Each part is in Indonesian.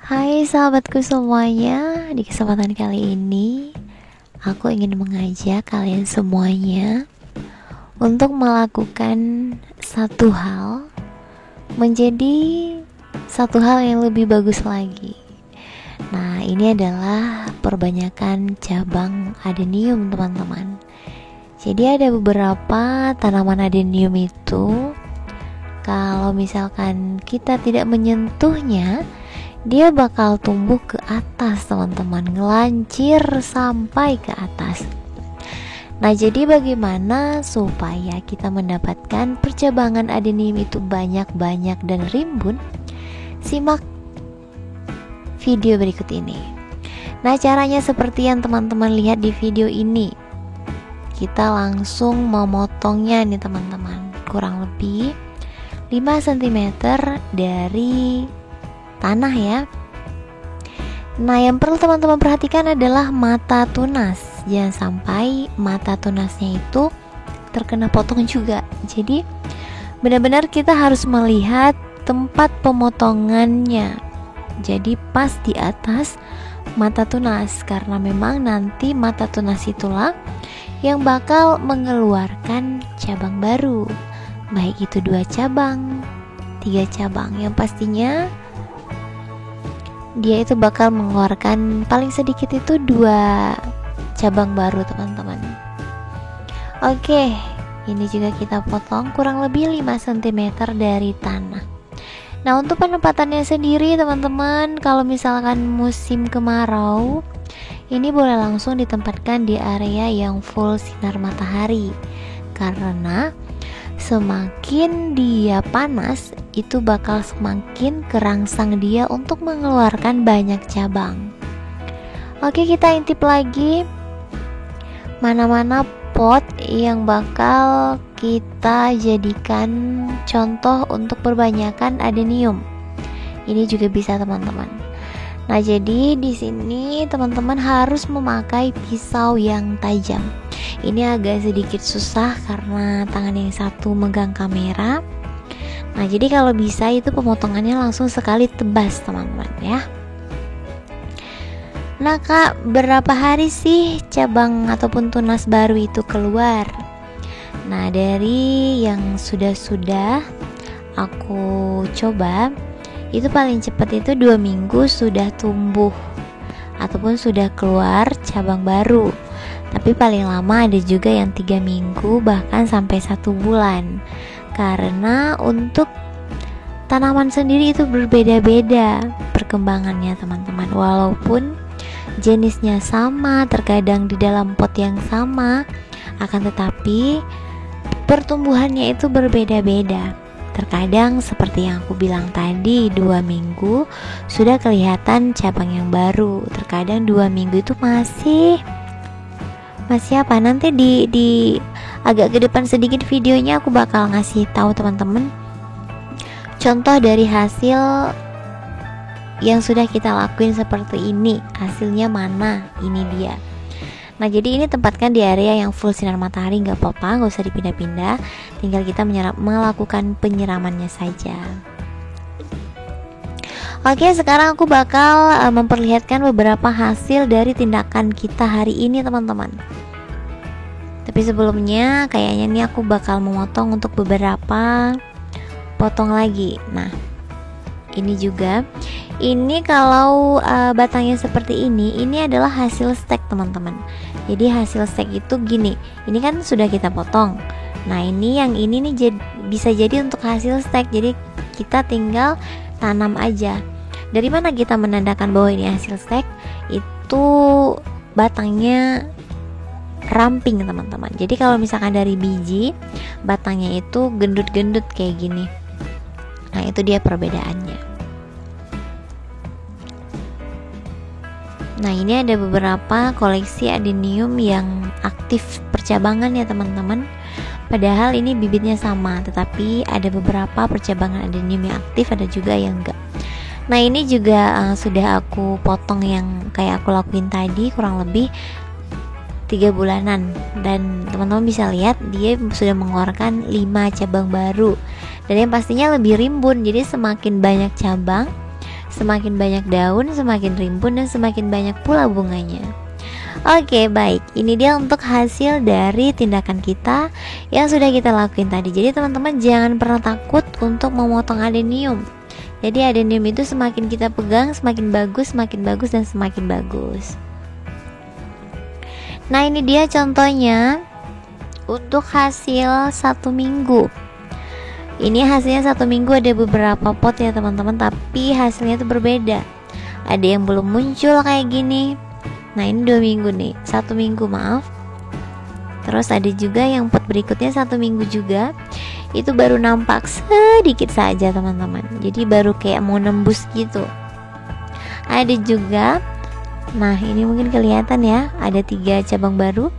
Hai sahabatku semuanya, di kesempatan kali ini aku ingin mengajak kalian semuanya untuk melakukan satu hal menjadi satu hal yang lebih bagus lagi. Nah, ini adalah perbanyakan cabang adenium, teman-teman. Jadi ada beberapa tanaman adenium itu kalau misalkan kita tidak menyentuhnya, dia bakal tumbuh ke atas, teman-teman, ngelancir sampai ke atas. Nah, jadi bagaimana supaya kita mendapatkan percabangan adenium itu banyak-banyak dan rimbun? Simak video berikut ini. Nah, caranya seperti yang teman-teman lihat di video ini. Kita langsung memotongnya nih, teman-teman. Kurang lebih 5 cm dari tanah ya. Nah, yang perlu teman-teman perhatikan adalah mata tunas. Jangan sampai mata tunasnya itu terkena potong juga. Jadi benar-benar kita harus melihat tempat pemotongannya. Jadi pas di atas mata tunas, karena memang nanti mata tunas itulah yang bakal mengeluarkan cabang baru. Baik itu 2 cabang, 3 cabang, yang pastinya dia itu bakal mengeluarkan paling sedikit itu 2 cabang baru, teman-teman. Oke, ini juga kita potong kurang lebih 5 cm dari tanah. Nah, untuk penempatannya sendiri, teman-teman, kalau misalkan musim kemarau, ini boleh langsung ditempatkan di area yang full sinar matahari. Karena semakin dia panas, itu bakal semakin kerangsang dia untuk mengeluarkan banyak cabang. Oke, kita intip lagi mana-mana pot yang bakal kita jadikan contoh untuk perbanyakan adenium. Ini juga bisa, teman-teman. Nah, jadi di sini teman-teman harus memakai pisau yang tajam. Ini agak sedikit susah karena tangan yang satu megang kamera. Nah, jadi kalau bisa itu pemotongannya langsung sekali tebas, teman-teman ya. Nah, Kak, berapa hari sih cabang ataupun tunas baru itu keluar? Nah, dari yang sudah aku coba, itu paling cepat itu 2 minggu sudah tumbuh ataupun sudah keluar cabang baru. Tapi paling lama ada juga yang 3 minggu bahkan sampai 1 bulan. Karena untuk tanaman sendiri itu berbeda-beda perkembangannya, teman-teman. Walaupun jenisnya sama, terkadang di dalam pot yang sama, akan tetapi pertumbuhannya itu berbeda-beda. Terkadang seperti yang aku bilang tadi, 2 minggu sudah kelihatan cabang yang baru. Terkadang 2 minggu itu masih apa, nanti di agak ke depan sedikit videonya aku bakal ngasih tahu teman-teman contoh dari hasil yang sudah kita lakuin seperti ini. Hasilnya mana? Ini dia. Nah, jadi ini tempatkan di area yang full sinar matahari, nggak apa-apa, nggak usah dipindah-pindah, tinggal kita melakukan penyiramannya saja. Oke, sekarang aku bakal memperlihatkan beberapa hasil dari tindakan kita hari ini, teman-teman. Tapi sebelumnya kayaknya nih aku bakal memotong untuk beberapa potong lagi. Nah, ini juga. Ini kalau batangnya seperti ini adalah hasil stek, teman-teman. Jadi hasil stek itu gini. Ini kan sudah kita potong. Nah, ini yang ini nih bisa jadi untuk hasil stek. Jadi kita tinggal tanam aja. Dari mana kita menandakan bahwa ini hasil stek? Itu batangnya ramping, teman-teman. Jadi kalau misalkan dari biji, batangnya itu gendut-gendut kayak gini. Nah, itu dia perbedaannya. Nah, ini ada beberapa koleksi adenium yang aktif percabangan ya, teman-teman. Padahal ini bibitnya sama, tetapi ada beberapa percabangan adenium yang aktif, ada juga yang enggak. Nah, ini juga sudah aku potong yang kayak aku lakuin tadi, kurang lebih 3 bulanan. Dan teman-teman bisa lihat dia sudah mengeluarkan 5 cabang baru. Dan yang pastinya lebih rimbun. Jadi semakin banyak cabang, semakin banyak daun, semakin rimbun, dan semakin banyak pula bunganya. Oke, baik, ini dia untuk hasil dari tindakan kita yang sudah kita lakuin tadi. Jadi teman-teman jangan pernah takut untuk memotong adenium. Jadi adenium itu semakin kita pegang semakin bagus, dan semakin bagus. Nah, ini dia contohnya untuk hasil 1 minggu. Ini hasilnya 1 minggu, ada beberapa pot ya teman-teman, tapi hasilnya itu berbeda. Ada yang belum muncul kayak gini. Nah, ini 2 minggu nih, 1 minggu maaf. Terus ada juga yang pot berikutnya 1 minggu juga, itu baru nampak sedikit saja teman-teman. Jadi baru kayak mau nembus gitu. Ada juga, nah ini mungkin kelihatan ya, ada 3 cabang baru.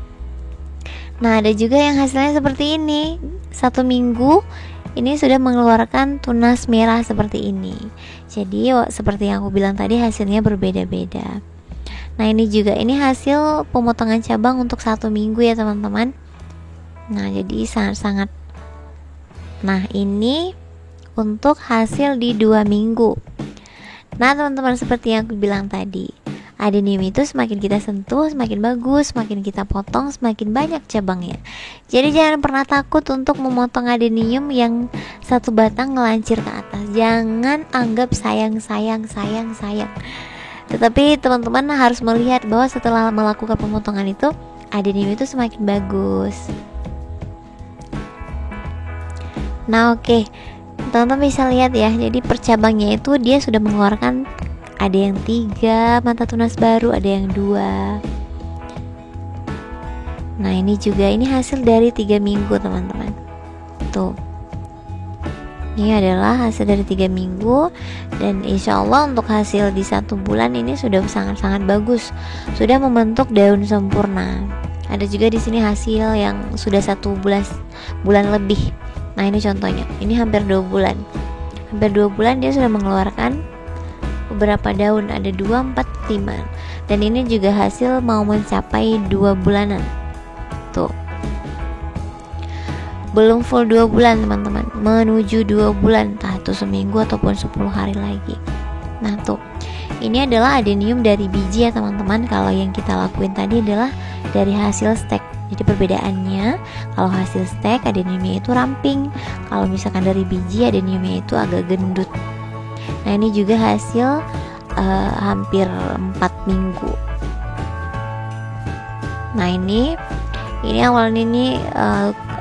Nah, ada juga yang hasilnya seperti ini, 1 minggu ini sudah mengeluarkan tunas merah seperti ini. Jadi seperti yang aku bilang tadi, hasilnya berbeda-beda. Nah, ini juga, ini hasil pemotongan cabang untuk 1 minggu ya teman-teman. Nah, jadi sangat-sangat. Nah, ini untuk hasil di 2 minggu. Nah teman-teman, seperti yang aku bilang tadi, adenium itu semakin kita sentuh semakin bagus, semakin kita potong semakin banyak cabangnya. Jadi jangan pernah takut untuk memotong adenium yang 1 batang ngelancir ke atas. Jangan anggap sayang. Tetapi teman-teman harus melihat bahwa setelah melakukan pemotongan itu, adenium itu semakin bagus. Nah, oke, teman-teman bisa lihat ya. Jadi per cabangnya itu dia sudah mengeluarkan, ada yang 3 mata tunas baru, ada yang 2. Nah, ini juga, ini hasil dari 3 minggu teman-teman. Tuh, ini adalah hasil dari 3 minggu. Dan insya Allah untuk hasil di 1 bulan ini sudah sangat-sangat bagus, sudah membentuk daun sempurna. Ada juga di sini hasil yang sudah 1 bulan lebih. Nah, ini contohnya, ini hampir 2 bulan. Hampir 2 bulan dia sudah mengeluarkan beberapa daun, ada 2, 4, 5. Dan ini juga hasil mau mencapai 2 bulanan. Tuh, belum full 2 bulan teman-teman, menuju 2 bulan, entah itu seminggu ataupun 10 hari lagi. Nah tuh, ini adalah adenium dari biji ya teman-teman. Kalau yang kita lakuin tadi adalah dari hasil stek. Jadi perbedaannya, kalau hasil stek adeniumnya itu ramping, kalau misalkan dari biji adeniumnya itu agak gendut. Nah, ini juga hasil hampir 4 minggu. Nah, ini awalnya ini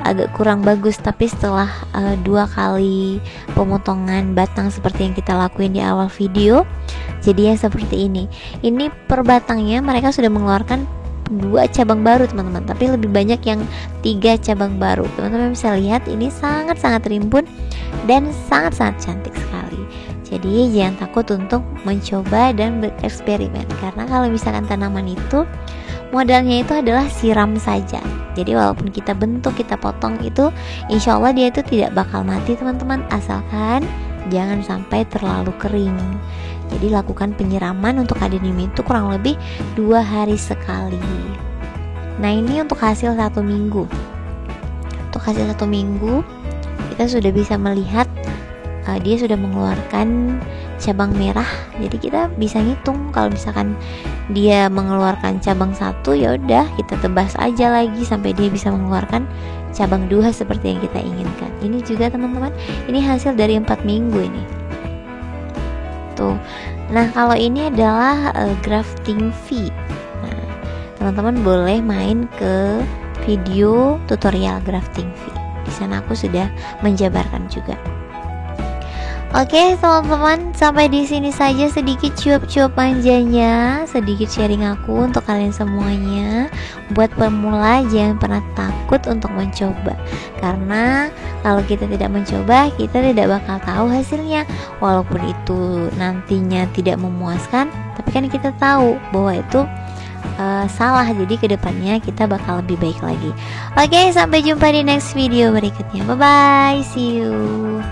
agak kurang bagus, tapi setelah 2 kali pemotongan batang seperti yang kita lakuin di awal video, jadinya seperti ini. Ini per batangnya mereka sudah mengeluarkan 2 cabang baru teman-teman, tapi lebih banyak yang 3 cabang baru. Teman-teman bisa lihat ini sangat-sangat rimbun dan sangat-sangat cantik sekali. Jadi jangan takut untuk mencoba dan bereksperimen, karena kalau misalkan tanaman itu modalnya itu adalah siram saja. Jadi walaupun kita bentuk, kita potong itu, insya Allah dia itu tidak bakal mati teman-teman, asalkan jangan sampai terlalu kering. Jadi lakukan penyiraman untuk adenium itu kurang lebih 2 hari sekali. Nah, ini untuk hasil 1 minggu. Untuk hasil 1 minggu kita sudah bisa melihat dia sudah mengeluarkan cabang merah. Jadi kita bisa ngitung, kalau misalkan dia mengeluarkan cabang 1, ya udah kita tebas aja lagi sampai dia bisa mengeluarkan cabang 2 seperti yang kita inginkan. Ini juga teman-teman, ini hasil dari 4 minggu ini. Tuh. Nah, kalau ini adalah grafting V. Nah, teman-teman boleh main ke video tutorial grafting V. Di sana aku sudah menjabarkan juga. Oke teman-teman, sampai di sini saja sedikit cuap-cuap manjanya, sedikit sharing aku untuk kalian semuanya. Buat pemula jangan pernah takut untuk mencoba, karena kalau kita tidak mencoba, kita tidak bakal tahu hasilnya. Walaupun itu nantinya tidak memuaskan, tapi kan kita tahu bahwa itu salah, jadi kedepannya kita bakal lebih baik lagi. Oke, sampai jumpa di next video berikutnya. Bye bye, see you.